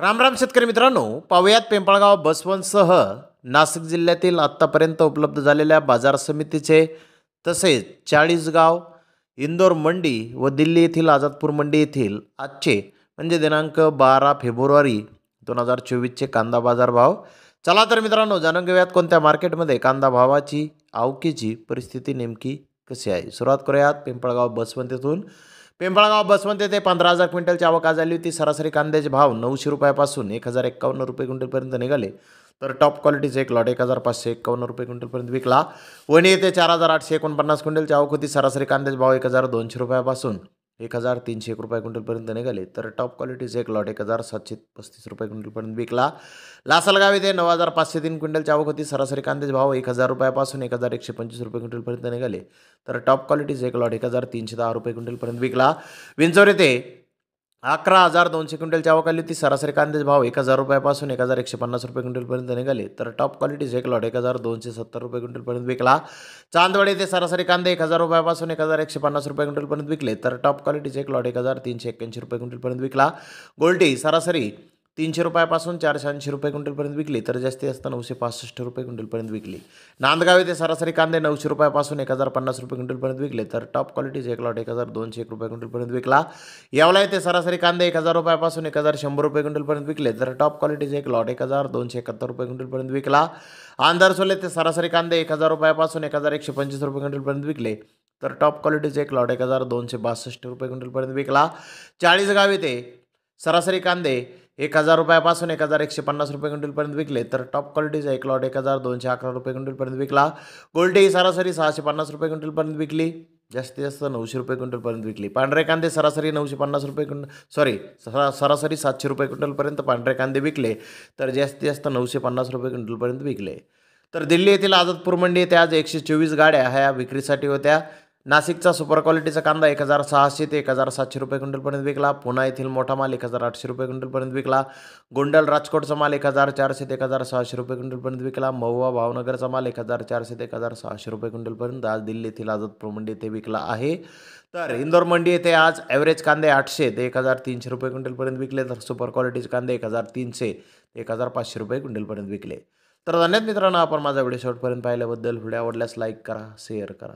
राम राम शेतकरी मित्रांनो, पाहुयात पिंपळगाव बसवंतसह नाशिक जिल्ह्यातील आत्तापर्यंत उपलब्ध झालेल्या बाजार समितीचे तसेच चाळीसगाव, इंदोर मंडी व दिल्ली येथील आझादपूर मंडी येथील आजचे म्हणजे दिनांक 12 फेब्रुवारी 2024चे कांदा बाजार भाव. चला तर मित्रांनो, जाणून घेऊयात कोणत्या मार्केटमध्ये कांदा भावाची आवकीची परिस्थिती नेमकी कशी आहे. सुरुवात करूयात पिंपळगाव बसवंत येथून. पिंपळगाव बसवंत येथे 15,000 क्विंटलची आवक आज झाली होती. सरासरी कांद्याचे भाव 900 रुपयापासून 1,051 रुपये क्विंटलपर्यंत निघाले. तर टॉप क्वालिटीचे एक लॉट 1,551 रुपये क्विंटलपर्यंत विकला. वणी येथे 4,849 क्विंटलची आवक होती. सरासरी कांद्याचे भाव 1,200 रुपयापासून 1,301 रुपये क्विंटलपर्यंत निघाले. तर टॉप क्वालिटीचे एक लॉट 1,735 रुपये क्विंटलपर्यंत विकला. लासलगाव येथे 9,503 क्विंटलची आवक होती. सरासरी कांद्याचे भाव 1,000 रुपयापासून 1,125 रुपये क्विंटलपर्यंत निघाले. तर टॉप क्वालिटीचे एक लॉट 1,310 रुपये क्विंटलपर्यंत विकला. विंचोर येथे 11,200 क्विंटलची आवक आली होती. सरासरी कांद्याचे भाव 1,000 रुपयापासून 1,150 रुपये क्विंटलपर्यंत निघाले. तर टॉप क्वालिटीचे एक लॉट 1,270 रुपये क्विंटलपर्यंत विकला. चांदवड येथे सरासरी कांदे 1,000 रुपयापासून 1,150 रुपये क्विंटलपर्यंत विकले. तर टॉप क्वालिटीचे एक लॉट 1,381 रुपये क्विंटलपर्यंत विकला. गोल्टी सरासरी 300 रुपयापासून 480 रुपये क्विंटलपर्यंत विकली. तर जास्तीत जास्त 965 रुपये क्विंटलपर्यंत विकली. नांदगाव येथे सरासरी कांदे 900 रुपयापासून 1,050 रुपये क्विंटलपर्यंत विकले. तर टॉप क्वालिटीचे एक लॉट 1,201 रुपये क्विंटलपर्यंत विकला. येवला येथे सरासरी कांदे 1,000 रुपयापासून 1,100 रुपये क्विंटलपर्यंत विकले. तर टॉप क्वालिटीचे एक लॉट 1,271 रुपये क्विंटलपर्यंत विकला. आंधरसोल येथे सरासरी कांदे 1,000 रुपयापासून 1,125 रुपये क्विंटलपर्यंत विकले. तर टॉप क्वालिटीचे एक लॉट 1,262 रुपये क्विंटलपर्यंत विकला. चाळीसगाव येथे सरासरी कांदे 1,000 रुपयापासून 1,150 रुपये क्विंटलपर्यंत विकले. तर टॉप क्वालिटीचा एक लॉट 1,211 रुपये क्विंटलपर्यंत विकला. गोल्टी सरासरी 650 रुपये क्विंटलपर्यंत विकली. जास्तीत जास्त 900 रुपये क्विंटलपर्यंत विकली. पांढरे कांदे सरासरी 950 रुपये सरासरी 700 रुपये क्विंटलपर्यंत पांढरे कांदे विकले. तर जास्तीत जास्त 950 रुपये क्विंटलपर्यंत विकले. तर दिल्ली येथील आझादपूर मंडी येथे आज 124 गाड्या ह्या विक्रीसाठी होत्या. नाशिकचा सुपर क्वालिटीचा कांदा 1,600 ते 1,700 रुपये क्विंटलपर्यंत विकला. पुणे येथील मोठा माल 1,800 रुपये क्विंटलपर्यंत विकला. गोंडल राजकोटचा माल 1,400 ते 1,600 रुपये क्विंटलपर्यंत विकला. महुवा भावनगरचा माल 1,400 ते 1,600 रुपये क्विंटलपर्यंत आज दिल्ली येथील आझादपूर मंडी येथे विकला आहे. तर इंदोर मंडी येथे आज ॲव्हरेज कांदे 800 ते 1,300 रुपये क्विंटलपर्यंत विकले. तर सुपर क्वालिटीचे कांदे 1,300 ते 1,500 रुपये क्विंटलपर्यंत विकले. तर धन्यवाद मित्रांनो, आपण माझा व्हिडिओ शेवटपर्यंत पाहिल्याबद्दल. व्हिडिओ आवडल्यास लाईक करा, शेअर करा.